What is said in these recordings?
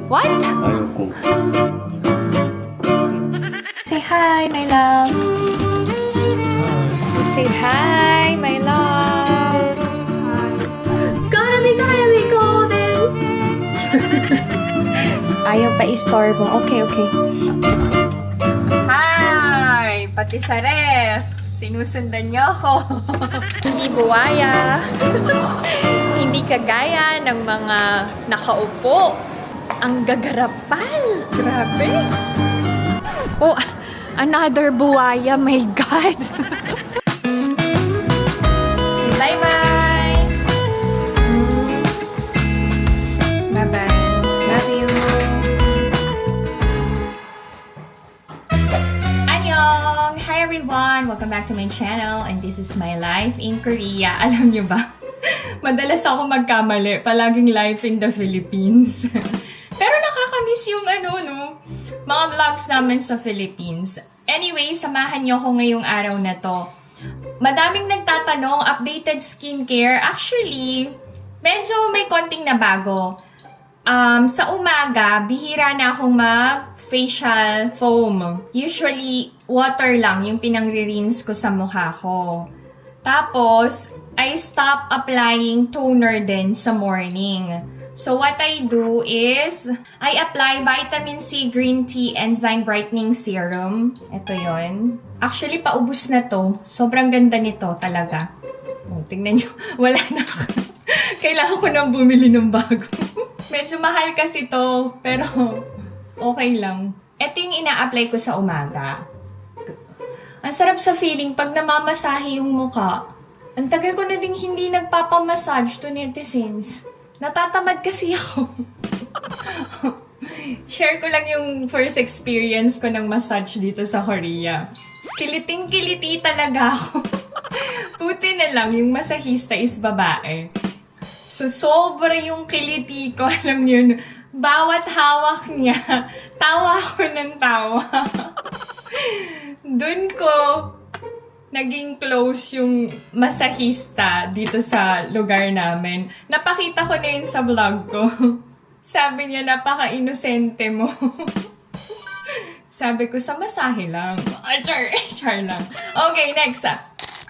What? Ayoko. Say hi, my love. Say hi, my love. Hi. Gotta be golden. Ayaw pa i-store mo. Okay. Hi! Pati sa ref. Sinusundan niyo ako. Hindi buwaya. Hindi kagaya ng mga nakaupo. Ang gagarapal. Grabe. Oh, another buwaya. My God. Bye-bye. Bye-bye. Love you. Annyeong! Hi everyone! Welcome back to my channel and this is my life in Korea. Alam niyo ba? Madalas ako magkamali. Palaging life in the Philippines. Pero nakakamiss yung mga vlogs namin sa Philippines. Anyway, samahan niyo ako ngayong araw na to. Madaming nagtatanong, updated skincare. Actually, medyo may konting nabago. Sa umaga, bihira na akong mag-facial foam. Usually, water lang yung pinangre-rinse ko sa mukha ko. Tapos, I stop applying toner din sa morning. So, what I do is, I apply Vitamin C Green Tea Enzyme Brightening Serum. Ito yon. Actually, paubos na to. Sobrang ganda nito talaga. Oh, tingnan nyo. Wala na. Kailangan ko nang bumili ng bago. Medyo mahal kasi to, pero okay lang. Ito yung ina-apply ko sa umaga. Ang sarap sa feeling pag namamasahe yung mukha. Ang tagal ko na ding hindi nagpapamassage to netizens. Natatamad kasi ako. Share ko lang yung first experience ko ng massage dito sa Korea. Kiliting-kiliti talaga ako. Buti na lang, yung masahista is babae. So, sobra yung kiliti ko. Alam niyo, bawat hawak niya, tawa ko ng tawa. Doon ko naging close yung masahista dito sa lugar namin. Napakita ko na yun sa vlog ko. Sabi niya, napaka-inosente mo. Sabi ko, sa masahe lang. Char lang. Okay, next.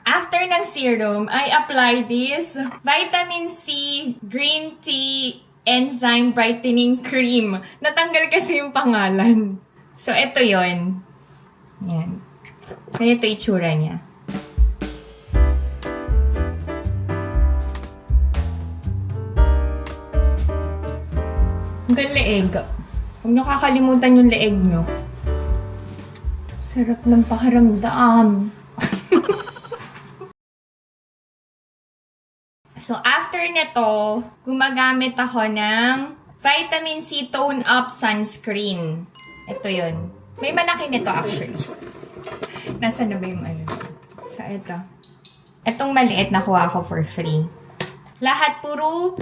After ng serum, I apply this Vitamin C Green Tea Enzyme Brightening Cream. Natanggal kasi yung pangalan. So, ito yon. Yan. Ganito itsura niya. Hanggang leeg. Huwag niyo kakalimutan yung leeg niyo. Sarap ng pakiramdam. So, after nito, gumagamit ako ng Vitamin C Tone Up Sunscreen. Ito yun. May malaki nito actually. Nasaan na ba yung So, ito. Itong maliit nakuha ko for free. Lahat puro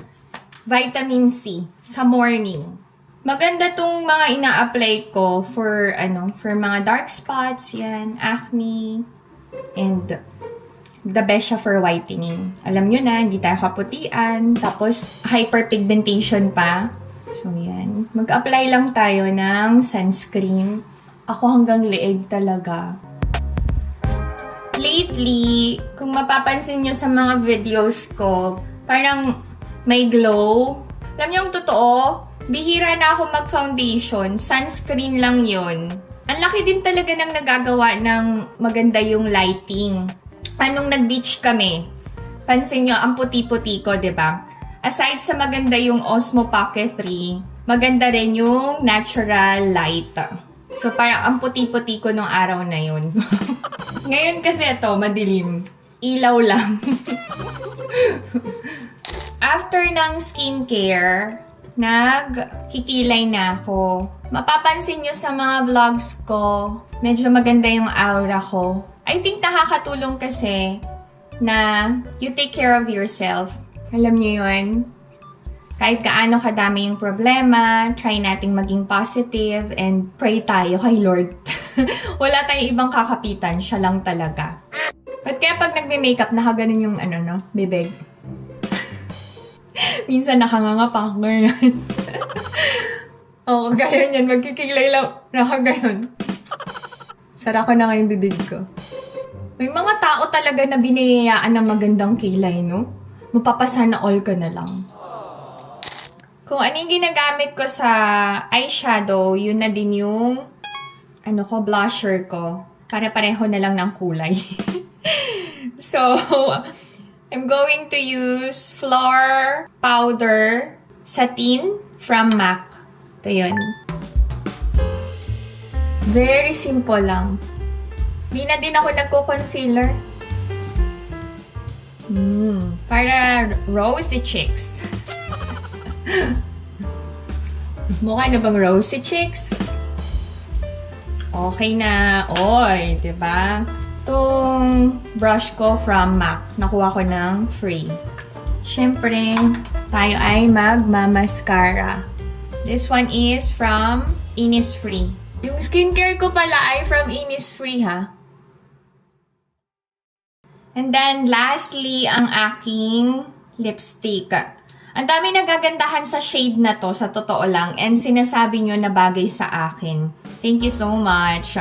Vitamin C sa morning. Maganda tong mga ina-apply ko for mga dark spots, yan, acne, and the best siya for whitening. Alam nyo na, hindi tayo kaputian, tapos hyperpigmentation pa. So, yan. Mag-apply lang tayo ng sunscreen. Ako hanggang leeg talaga. Lately, kung mapapansin nyo sa mga videos ko, parang may glow. Alam niyo yung totoo, bihira na ako mag-foundation. Sunscreen lang yun. Ang laki din talaga ng nagagawa ng maganda yung lighting. Anong nag-beach kami, pansin nyo, ang puti-puti ko, diba? Aside sa maganda yung Osmo Pocket 3, maganda rin yung natural light. So, parang ang puti-puti ko nung araw na yun. Ngayon kasi ito, madilim. Ilaw lang. After ng skincare, nagkikilay na ako. Mapapansin nyo sa mga vlogs ko, medyo maganda yung aura ko. I think nakakatulong kasi na you take care of yourself. Alam nyo yun? Kahit kaano kadami yung problema, try nating maging positive and pray tayo kay Lord. Wala tayong ibang kakapitan, siya lang talaga. But kaya pag nagme-makeup, nakaganon yung bibig. Minsan nakanganga pa ako ngayon. Oo, gaya yan. Magkikilay lang. Nakagayon. Sara ko na nga yung bibig ko. May mga tao talaga na biniyayaan ng magandang kilay, no? Mapapasana all ka na lang. Kung ano yung ginagamit ko sa eyeshadow, yun na din yung blusher ko. Pare-pareho na lang ng kulay. So, I'm going to use Floor Powder Satin from MAC. Ito yun. Very simple lang. Di na din ako nagko-concealer. Para rosy cheeks. Mukha na bang rosy cheeks? Okay na. Oy, diba? Itong brush ko from MAC. Nakuha ko ng free. Siyempre, tayo ay magmamascara. This one is from Innisfree. Yung skincare ko pala ay from Innisfree, ha? And then, lastly, ang aking lipstick. Ang dami nagagandahan sa shade na to, sa totoo lang. And sinasabi nyo na bagay sa akin. Thank you so much.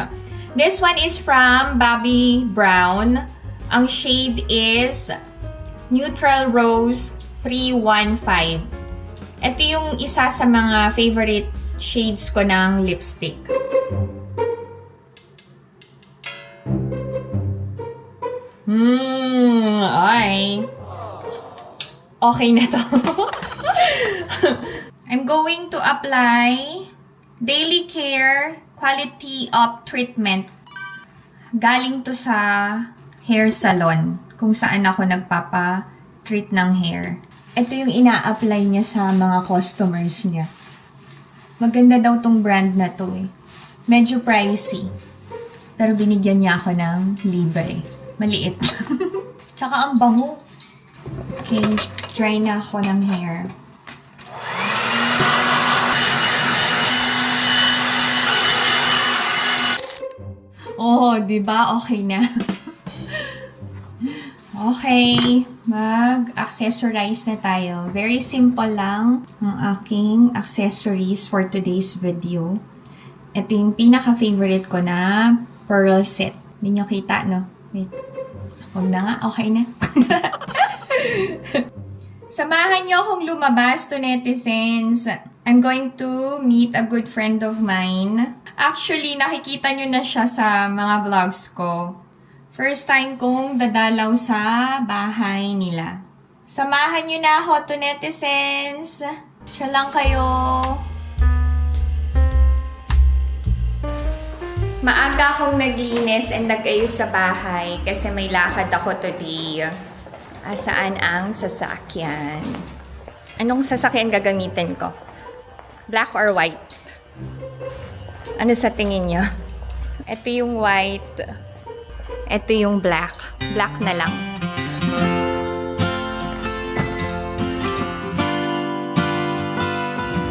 This one is from Bobbi Brown. Ang shade is Neutral Rose 315. Ito yung isa sa mga favorite shades ko ng lipstick. Ay. Okay na to. I'm going to apply Daily Care Quality Up Treatment. Galing to sa hair salon, kung saan ako nagpapa-treat ng hair. Ito yung ina-apply niya sa mga customers niya. Maganda daw tong brand na to eh. Medyo pricey. Pero binigyan niya ako ng libre. Maliit. Tsaka ang bango. Okay, dry na ako ng hair. Oh, diba? Okay na. Okay, mag-accessorize na tayo. Very simple lang ang aking accessories for today's video. Ito yung pinaka-favorite ko na pearl set. Hindi nyo kita, no? Wait. Huwag na nga. Okay na. Samahan nyo akong lumabas to netizens. I'm going to meet a good friend of mine. Actually, nakikita nyo na siya sa mga vlogs ko. First time kong dadalaw sa bahay nila. Samahan nyo na ako to netizens. Siya lang kayo. Maaga akong naglinis and nag-ayos sa bahay kasi may lakad ako today. Saan ang sasakyan? Anong sasakyan gagamitin ko? Black or white? Ano sa tingin nyo? Ito yung white. Ito yung black. Black na lang.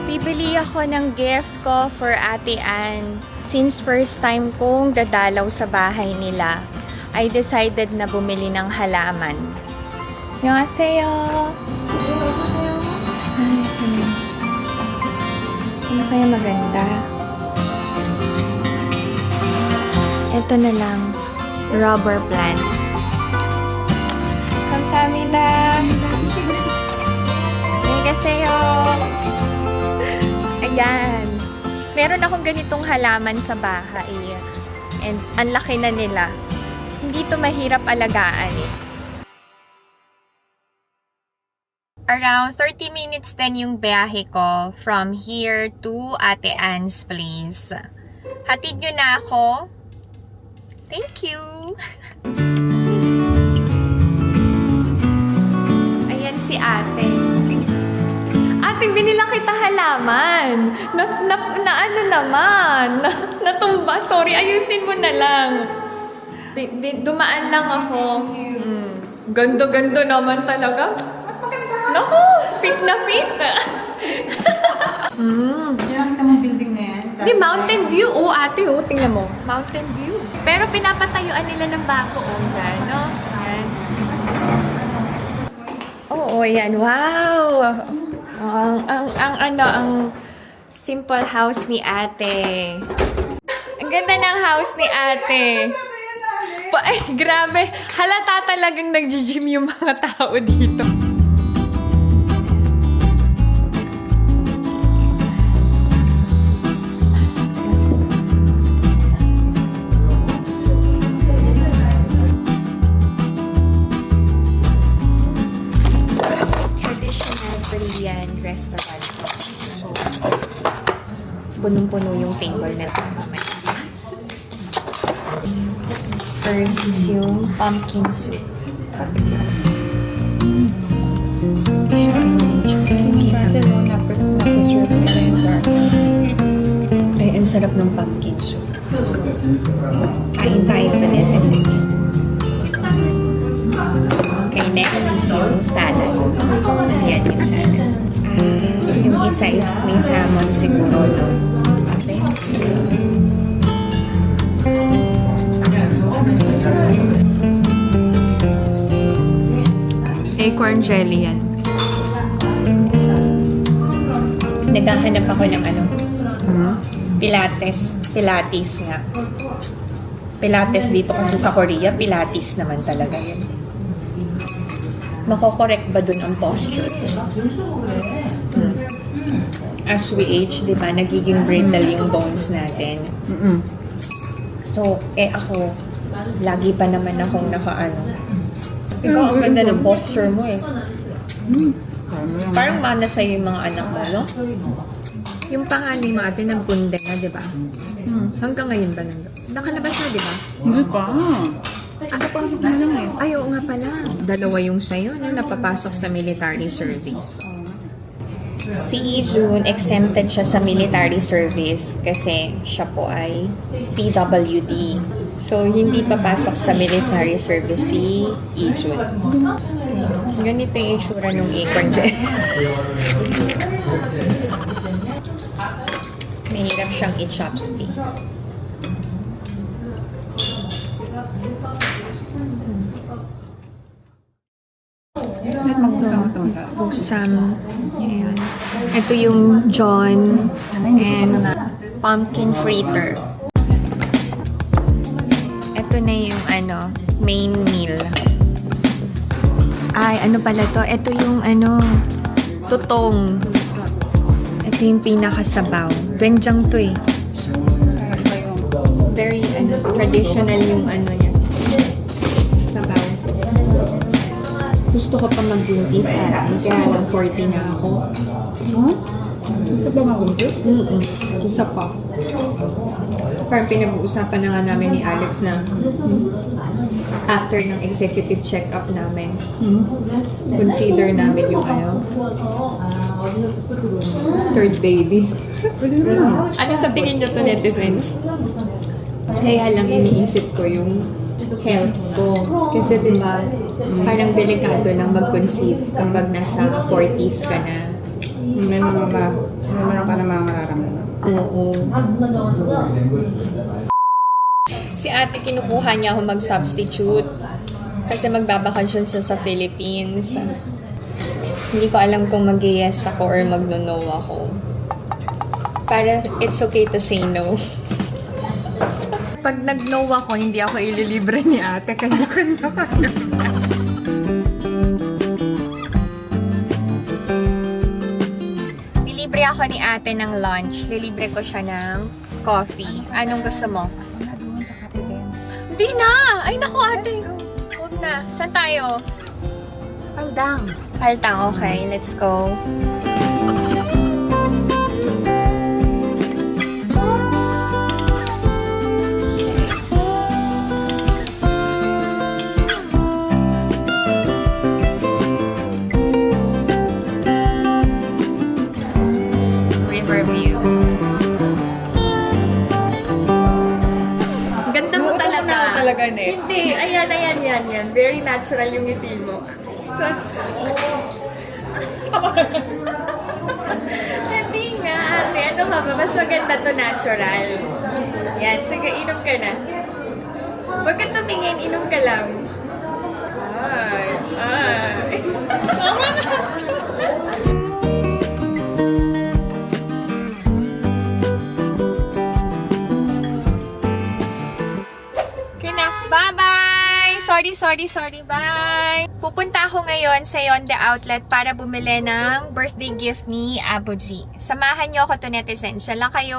Bibili ako ng gift ko for Ate Ann. Since first time kong dadalaw sa bahay nila, I decided na bumili ng halaman. Annyeonghaseyo! Ano kaya maganda? Ito na lang. Rubber plant. Kamsahamnida! Annyeonghaseyo! Ayan. Meron akong ganitong halaman sa bahay. And ang laki na nila. Hindi to mahirap alagaan eh. Around 30 minutes din yung biyahe ko from here to Ate Ann's place. Hatid nyo na ako. Thank you! Ayan si ate. Ate, binilang kita halaman. Ano naman? Natumba. Sorry, ayusin mo na lang. Dumaan lang ako. Ganda-ganda naman talaga. Naku, fit na fit. Nakita mong building na yan? Di, Mountain View. Oh, ate, oh, tingnan mo. Mountain View. Pero pinapatayuan nila ng bago, oh, dyan, no? Yan. Oo, yan. Wow! Ang Simple house ni ate. Ang ganda ng house ni ate. Ay, grabe. Halata talagang nag-gym yung mga tao dito. Traditional Korean restaurant. So, punong-puno yung table na ito. First is yung pumpkin soup. Ay, ang sarap ng pumpkin soup. Kain tayo Vanessa 6. Okay, next is yung salad. Ayan yung salad. Yung isa is may salmon siguro, no? Okay. Acorn jelly yan. Naghahanap ako ng ano? Pilates nga. Pilates dito kasi sa Korea, Pilates naman talaga yun. Mako-correct ba dun ang posture? As we age, di ba, nagiging brittle yung bones natin. So, ako, lagi pa naman akong nakaano. Ikaw, ang ganda ng posture mo eh. Parang mana sa'yo yung mga anak mo, no? Yung panganay mo ate, nagpunde na, di ba? Hanggang ngayon ba nandun? Nakalabas na, di ba? Hindi pa. Papasok na lang eh. Ay, oo nga pala. Dalawa yung sa'yo, no? Napapasok sa military service. Si June, exempted siya sa military service kasi siya po ay PWD. So, hindi papasok sa military service si June. Ganito yung itsura ng acorn jelly. Mahirap siyang i-chopstick. Busam. Ayan. Ito yung John and pumpkin fritter. Ito na yung main meal. Ay, ano pala to? Ito yung tutong. Ito yung pinakasabaw. Doenjang to eh. Very traditional yung niya. Sabaw. Gusto ko pa magbuntis kaya lang 40 na ako. Gusto ba magbuntis? Isa pa. Parang pinag-uusapan na nga namin ni Alex na after ng executive check-up namin, consider namin yung third baby. Ano sa tingin niyo to, netizens? Kaya lang iniisip ko yung health ko. Kasi diba, parang delikado lang mag-conceive kapag nasa 40s ka na. Meron ka na mga mararamdaman. Oo. Si ate, kinukuha niya ako mag-substitute kasi magbabakasyon siya sa Philippines. Hindi ko alam kung mag-yes ako or mag-no ako. Para it's okay to say no. Pag nag-no ako, hindi ako ililibre ni ate. Kanya-kanya ka. Lilibre ako ni ate ng lunch. Lilibre ko siya ng coffee. Anong gusto mo? Hindi na! Ay, naku ate! Huwag na. Saan tayo? Aldang. Altang, okay. Let's go. Riverview. Ganda mo talaga. Talaga, ne? Hindi. Ayan. Very natural yung ngiti mo. Sus. Hindi nga, ate. Ano ka ba? Mas maganda to natural. Yan. Sige, inom ka na. Huwag ka tumingin. Inom ka lang. Ay. Tama na. Sorry. Bye! Pupunta ako ngayon sa Yonde Outlet para bumili ng birthday gift ni Abu G. Samahan niyo ako to netizens. Siya lang kayo.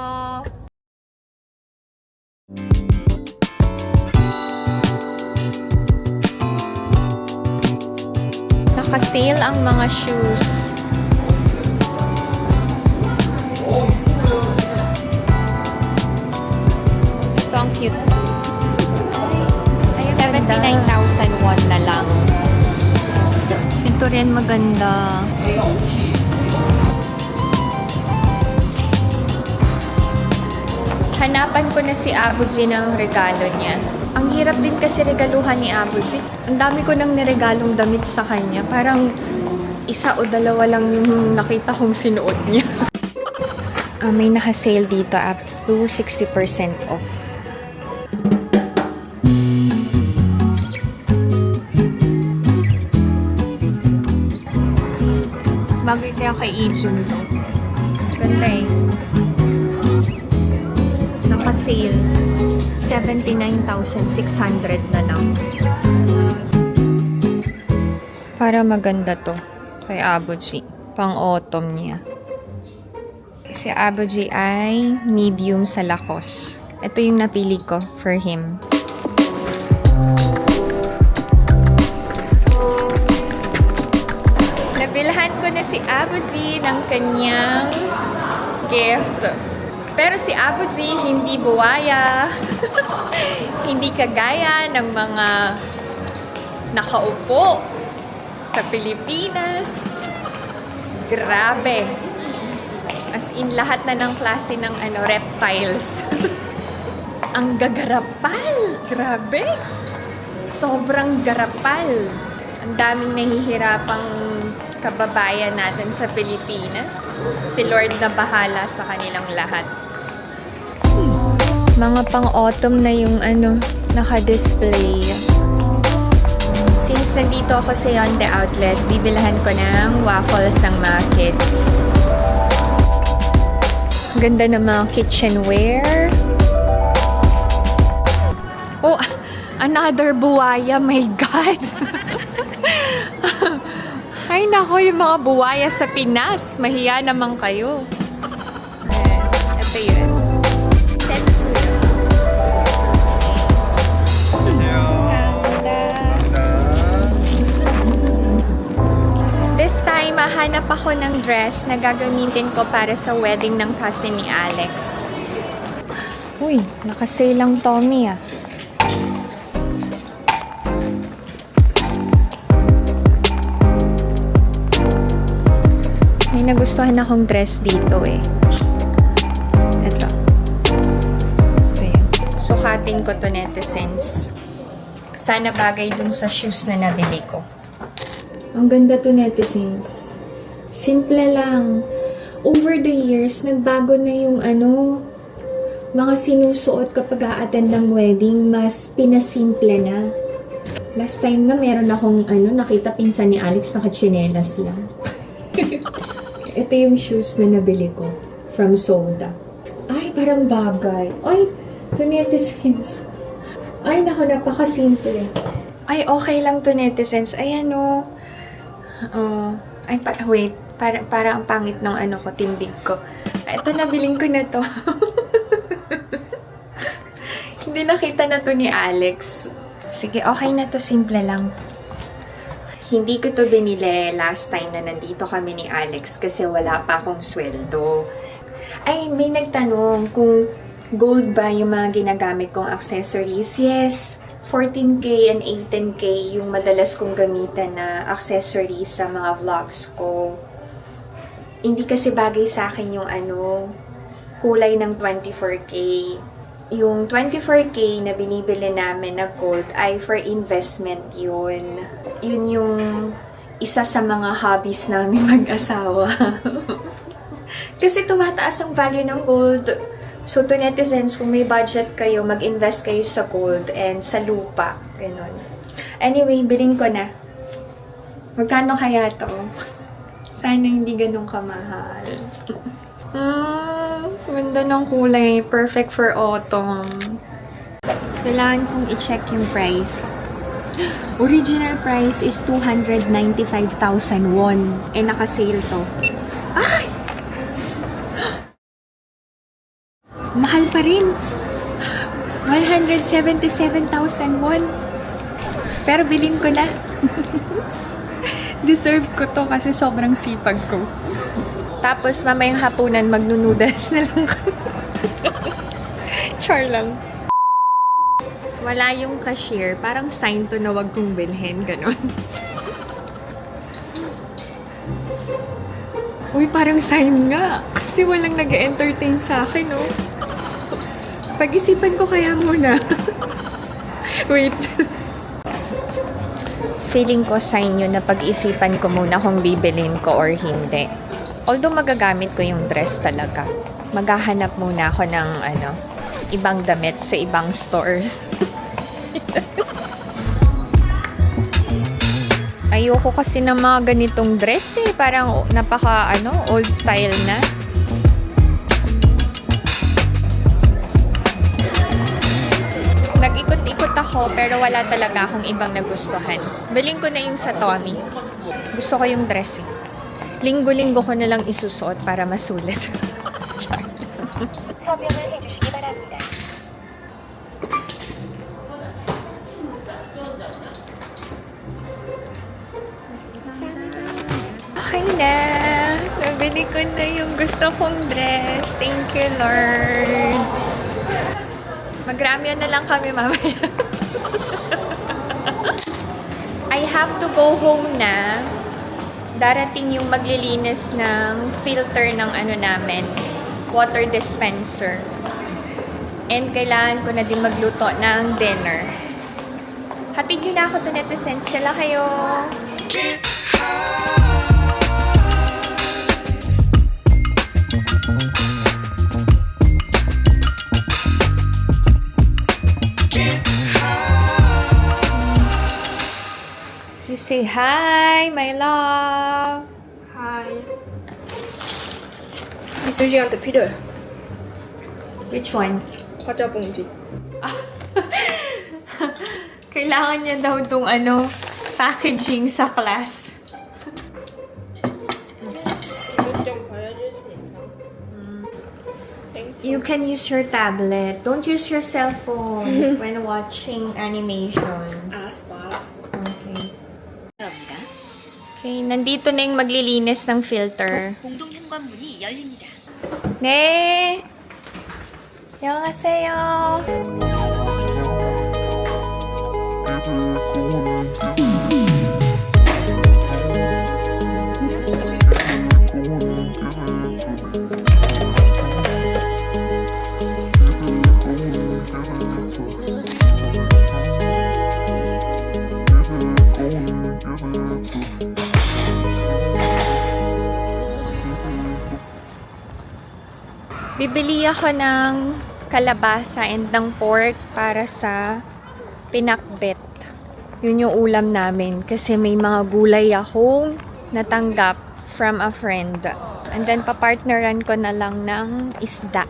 Naka-sale ang mga shoes. Ito ang cute. 79,000 won na lang. Ito rin maganda. Hanapan ko na si Abu G ng regalo niya. Ang hirap din kasi regaluhan ni Abu G. Ang dami ko nang niregalong damit sa kanya. Parang isa o dalawa lang yung nakita kong sinuot niya. May naka-sale dito up to 60% off. Bagay kaya kay Ijun to. Ganda eh. Naka-sale. 79,600 na lang. Para maganda to. Kay Abu G. Pang-autumn niya. Si Abu G ay medium sa lakos. Ito yung napili ko for him. Nabilhan ko na si Abu G ng kanyang gift. Pero si Abu G hindi buwaya. Hindi kagaya ng mga nakaupo sa Pilipinas. Grabe. As in, lahat na ng klase ng reptiles. Ang gagarapal. Grabe. Sobrang garapal. Ang daming nahihirapang kababayan natin sa Pilipinas. Si Lord na bahala sa kanilang lahat. Mga pang-autumn na yung naka-display. Since nandito ako sa Yonde Outlet, bibilhan ko ng waffles ng mga kids. Ganda ng mga kitchenware. Oh, another buwaya. My God! Ay nako, yung mga buwaya sa Pinas. Mahiya naman kayo. Ito yun. Set to. Sanda. This time, mahanap ako ng dress na gagamitin ko para sa wedding ng cousin ni Alex. Uy, naka-sale ang Tommy ah. May nagustuhan akong dress dito eh. Ito. Ayan. Sukatin ko to netizens. Sana bagay dun sa shoes na nabili ko. Ang ganda to netizens. Simple lang. Over the years, nagbago na yung mga sinusuot kapag a-attend ng wedding, mas pinasimple na. Last time nga meron akong nakita pinsan ni Alex naka-chinelas lang. Ito yung shoes na nabili ko from Soda. Ay, parang bagay. Ay, to netizens. Ay, naku, napakasimple. Ay, okay lang to netizens. Ayan o. Ay, wait. Para ang pangit ng ko, tindig ko. Ito, nabiling ko na to. Hindi nakita na to ni Alex. Sige, okay na to. Simple lang. Hindi ko to binili last time na nandito kami ni Alex kasi wala pa akong sweldo. Ay, may nagtanong kung gold ba yung mga ginagamit kong accessories. Yes, 14K and 18K yung madalas kong gamitan na accessories sa mga vlogs ko. Hindi kasi bagay sa akin yung kulay ng 24K. Yung 24K na binibili namin na gold ay for investment yun. Yun yung isa sa mga hobbies namin mag-asawa. Kasi tumataas ang value ng gold. So to netizens, kung may budget kayo, mag-invest kayo sa gold and sa lupa. Ganon. Anyway, biling ko na. Magkano kaya to? Sana hindi ganun kamahal. Ganda ng kulay. Perfect for autumn. Kailangan kong i-check yung price. Original price is 295,000 won. Eh, naka-sale to. Ay! Mahal pa rin. 177,000 won. Pero bilhin ko na. Deserve ko to kasi sobrang sipag ko. Tapos mamayang hapunan magnunudas na lang kami. Char lang. Wala yung cashier. Parang sign to na wag kong bilhin. Ganon. Uy, parang sign nga. Kasi walang nag-entertain sa akin, oh. Pag-isipan ko kaya muna. Wait. Feeling ko sign yun na pag-isipan ko muna kung bibilin ko or hindi. Although magagamit ko yung dress talaga. Maghahanap muna ako ng ibang damit sa ibang stores. Ayoko kasi ng mga ganitong dress eh. Parang napaka old style na. Nag-ikot-ikot ako pero wala talaga akong ibang nagustuhan. Bilhin ko na yung sa Tommy. Gusto ko yung dress eh. Linggo-linggo ko na lang isusuot para masulit. Char. 서명을 해주시기 바랍니다. Okay na. Nabili ko na yung gusto kong dress. Thank you, Lord. Mag-ramya na lang kami mamaya. I have to go home na. Darating yung maglilinis ng filter ng namin. Water dispenser. And kailangan ko na din magluto ng dinner. Hatid nyo na ako to netizens. Sila kayo. You say hi, my love. Hi. He's searching on the Peter. Which one? 화자봉지. Kailangan niya daw itong packaging sa class. 좀 보여줄 수 있어? Thank You can use your tablet. Don't use your cell phone when watching animation. 알았어. Okay. Okay, nandito na yung maglilinis ng filter. 공동 현관문이 열립니다. 네. 안녕하세요. Bibili ako ng kalabasa and ng pork para sa pinakbet. Yun yung ulam namin kasi may mga gulay akong natanggap from a friend. And then papartneran ko na lang ng isda.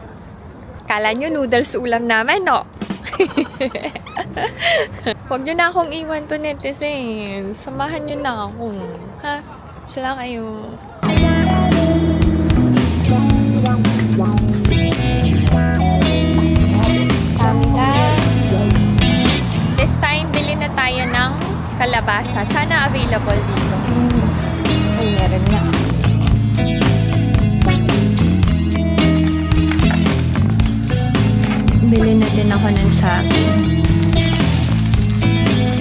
Kala nyo noodles ulam namin, no? Huwag nyo na akong iwan to netizens. Samahan nyo na ako. Ha? Sila kayo. This time, bili na tayo ng kalabasa. Sana available dito. Ay, meron nga. Bili na din ako ng saging.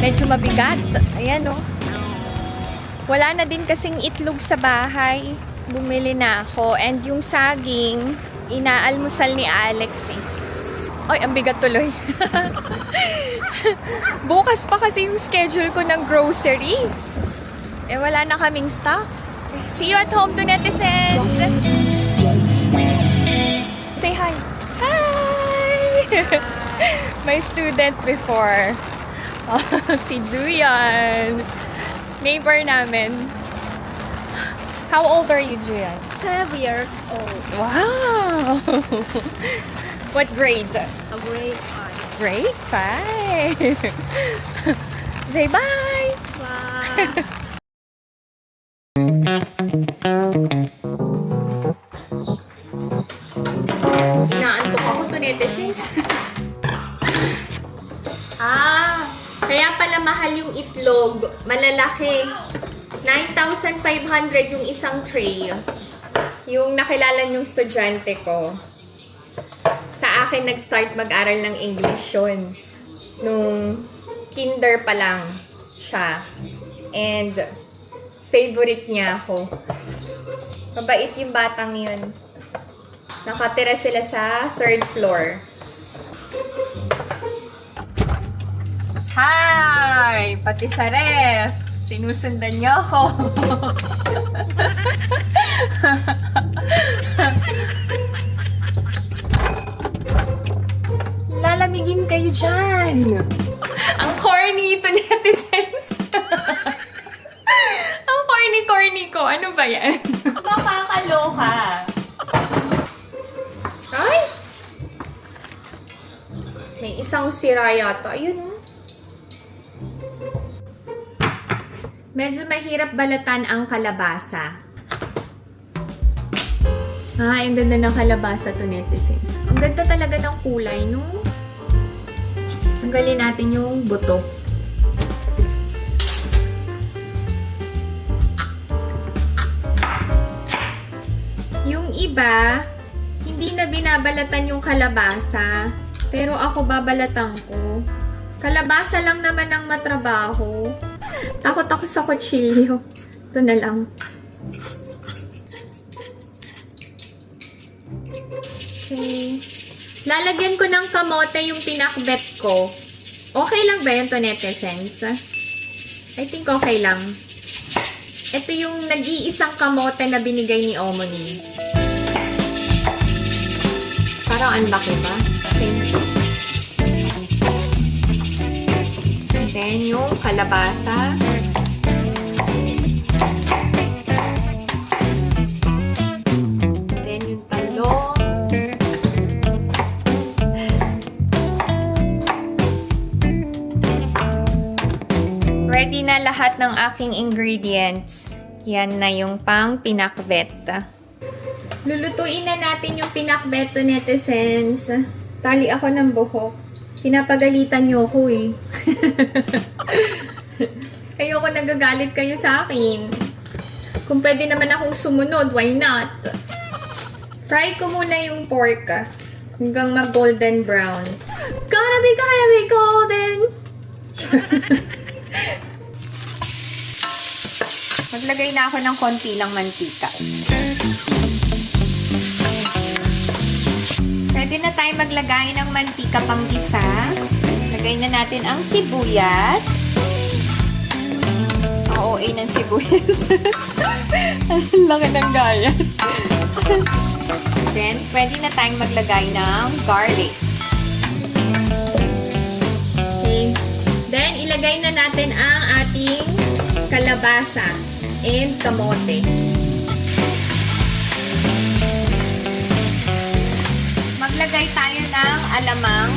Medyo mabigat. Ayan, oh. Wala na din kasing itlog sa bahay. Bumili na ako. And yung saging, inaalmusal ni Alex eh. Ay, ang bigat tuloy. Bukas pa kasi yung schedule ko ng grocery. Eh, wala na kaming stock. See you at home to netizens! Say hi! Hi! My student before. Si Julian. Neighbor namin. How old are you, Julian? 12 years old. Wow! What grade? A grade 5. Grade 5. Say bye! Bye! Inaantok ako to netizens. Kaya pala mahal yung itlog. Malalaki. 9,500 yung isang tray. Yung nakilala yung estudyante ko. Sa akin, nag-start mag-aral ng English yun. Nung kinder pa lang siya. And favorite niya ako. Mabait yung batang yun. Nakatira sila sa 3rd floor. Hi! Pati sa ref. Sinusundan niyo ako. Lalamigin kayo dyan. Ang corny ito, netizens. Ang corny ko. Ano ba yan? Nakakaloka. Ay! May isang sira yata. Ayun, oh. Medyo mahirap balatan ang kalabasa. Ang ganda ng kalabasa to, netizens. Ang ganda talaga ng kulay, no? Tanggalin natin yung buto. Yung iba, hindi na binabalatan yung kalabasa. Pero ako babalatan ko. Kalabasa lang naman ang matrabaho. Takot ako sa kutsilyo. Ito na lang. Okay. Lalagyan ko ng kamote yung pinakbet ko. Okay lang ba yun to, netizens? I think okay lang. Ito yung nag-iisang kamote na binigay ni Omoni. Parang unlucky ba? Okay. And then yung kalabasa. Then yung talong. Ready na lahat ng aking ingredients. Yan na yung pang pinakbet. Lulutuin na natin yung pinakbet to, netizens. Tali ako ng buhok. Pinapagalitan niyo ako eh. Ayoko nagagalit kayo sa akin. Kung pwede naman akong sumunod, why not? Fry ko muna yung pork hanggang mag-golden brown. Gotta be golden! Maglagay na ako ng konti lang mantika. Pwede na tayo maglagay ng mantika pang gisa. Lagay na natin ang sibuyas. Ang OA ng sibuyas. Ang laki ng gaya. Then, pwede na tayong maglagay ng garlic. Okay. Then, ilagay na natin ang ating kalabasa and kamote. Maglagay tayo ng alamang.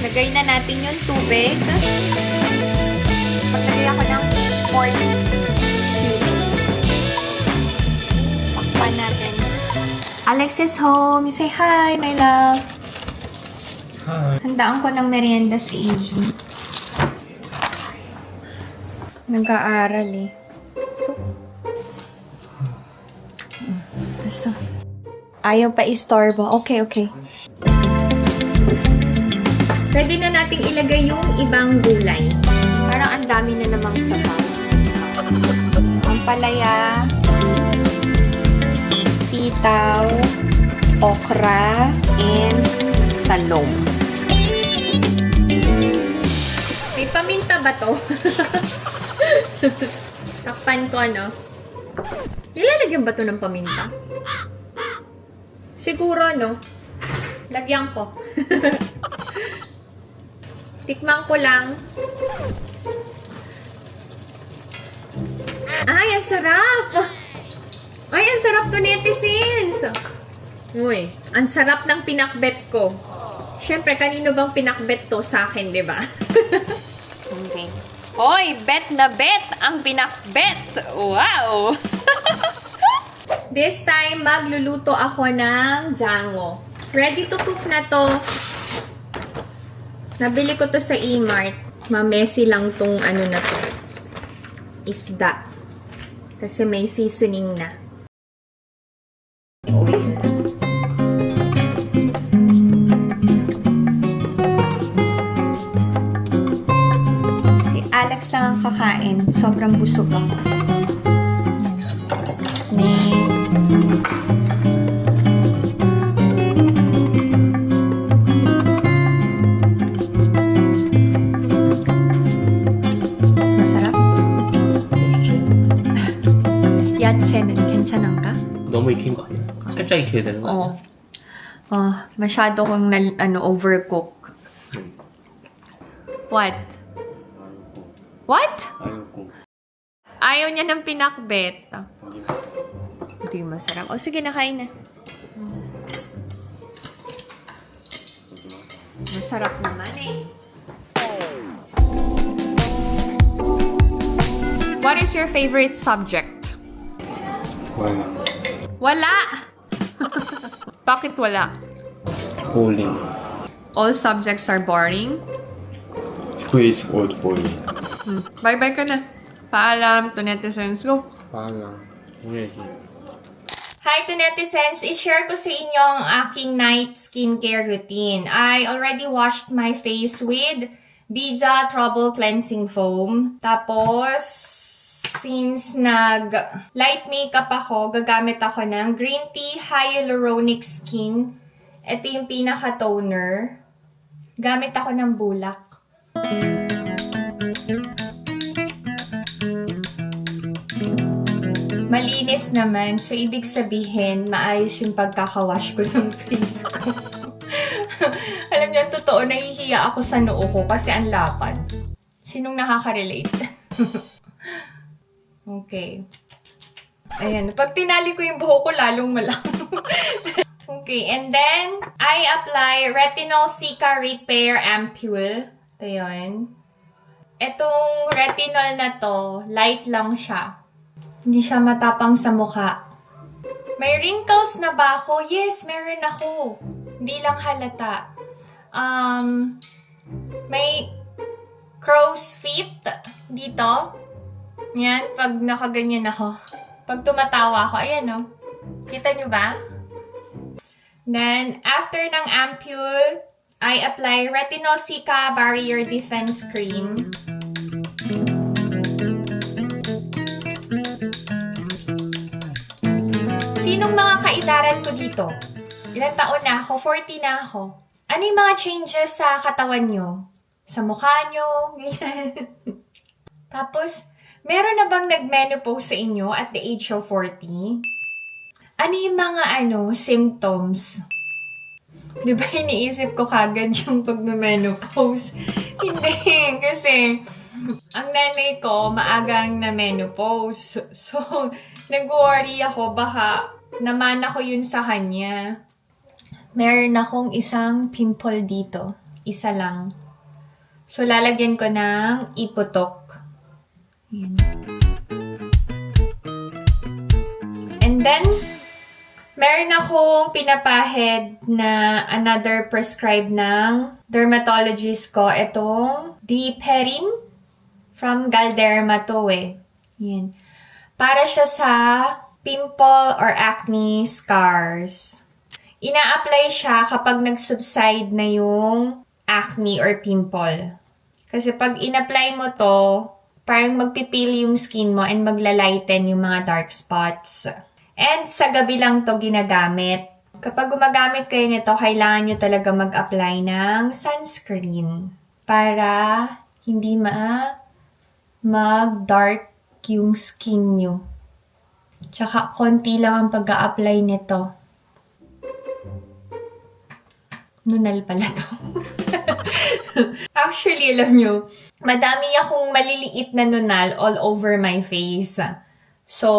Lagay na natin yung tubig. Maglagay ako ng pork cube. Pakpan natin. Alex is home. You say hi, my love. Hi. Handaan ko ng merienda si Asian. Nag-aaral eh. Basta. Ayaw pa istorbo. Okay. Pwede na nating ilagay yung ibang gulay. Parang ang dami na namang sabaw. Ampalaya, sitaw, okra, and talong. May paminta ba to? Takpan ko, no? Nilalagyan ba to ng paminta? Siguro, no? Lagyan ko. Tikman ko lang. Ay, ang sarap! Ay, ang sarap to, netizens! Uy, ang sarap ng pinakbet ko. Siyempre, kanino bang pinakbet to sa akin, di ba? Okay. Hoy, bet na bet ang pinakbet! Wow! This time, magluluto ako ng jango. Ready to cook na to. Nabili ko to sa E-Mart. Mamesi lang tong ano na to. Isda. Kasi may seasoning na. Oil. Si Alex lang ang kakain. Sobrang busog ako. masarap? 야채는 괜찮은가? 너무 익힌 거 아니야? 살짝 익혀야 되는 거 아니야? 마syado kong overcook. What? What? 아이고 Ayaw niya ng pinakbet. Hindi masarap. O sige, nakain na. Masarap naman eh. What is your favorite subject? Wala. Wala! Bakit wala? Bowling. All subjects are boring? School is old bowling. Bye-bye ka na. Paalam to netizens. Go! Wala. Umihi. Hi to netizens! I-share ko sa inyo ang aking night skincare routine. I already washed my face with Bija Trouble Cleansing Foam. Tapos, since nag-light makeup ako, gagamit ako ng Green Tea Hyaluronic Skin. Ito yung pinaka-toner. Gamit ako ng bulak. Malinis naman. So, ibig sabihin, maayos yung pagkakawash ko ng face ko. Alam niyo, totoo, nahihiya ako sa noo ko kasi ang lapad. Sinong nakaka-relate? Okay. Ayan. Pag tinali ko yung buhok ko, lalong malaki. Okay. And then, I apply Retinol Cica Repair Ampule. Ito yun. Itong retinol na to, light lang siya. Hindi siya matapang sa mukha. May wrinkles na ba ako? Yes, meron ako. Hindi lang halata. May crow's feet dito. Yan, pag nakaganyan ako. Pag tumatawa ako, ayan o. Kita nyo ba? Then, after ng ampule, I apply Retinol Cica Barrier Defense Cream. Sinong mga kaitaran ko dito? Ilang taon na ako? 40 na ako. Ano yung mga changes sa katawan nyo? Sa mukha nyo? Ganyan. Tapos, meron na bang nag-menopause sa inyo at the age of 40? Ano yung mga symptoms? Di ba iniisip ko kagad yung pag-menopause? Hindi, kasi ang nanay ko maagang na menopause. So, nag-worry ako baka namana ko yun sa kanya. Meron akong isang pimple dito. Isa lang. So, lalagyan ko ng iputok. Ayan. And then, meron akong pinapahid na another prescribed ng dermatologist ko. Itong Diperin from Galderma to eh. Yan. Para siya sa pimple or acne scars. Ina-apply siya kapag nag-subside na yung acne or pimple. Kasi pag in-apply mo to, parang magpipili yung skin mo and maglalighten yung mga dark spots. And sa gabi lang to ginagamit. Kapag gumagamit kayo nito, kailangan nyo talaga mag-apply ng sunscreen para hindi mag-dark yung skin nyo. Tsaka konti lang ang pag-a-apply nito. Nunal pala to. Actually, alam nyo, madami akong maliliit na nunal all over my face. So,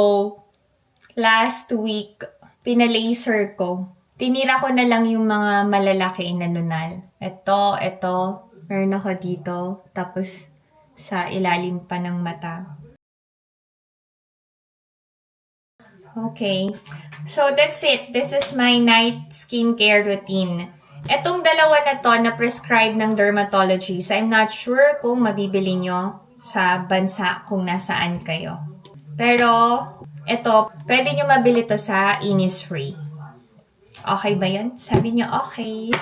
last week, pinalaser ko. Tinira ko na lang yung mga malalaki na nunal. Ito. Meron ako dito. Tapos, sa ilalim pa ng mata. Okay. So, that's it. This is my night skincare routine. Etong dalawa na to na prescribe ng dermatologist, I'm not sure kung mabibili nyo sa bansa kung nasaan kayo. Pero, ito, pwede nyo mabili to sa Innisfree. Okay ba yun? Sabi nyo, okay.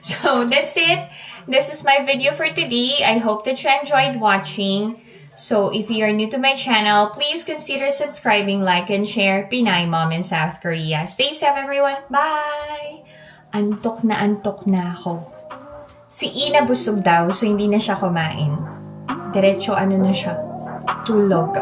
So, that's it. This is my video for today. I hope that you enjoyed watching. So, if you are new to my channel, please consider subscribing, like, and share. Pinay Mom in South Korea. Stay safe, everyone. Bye! Antok na ako. Si Ina busog daw, so hindi na siya kumain. Diretso ano na siya, tulog.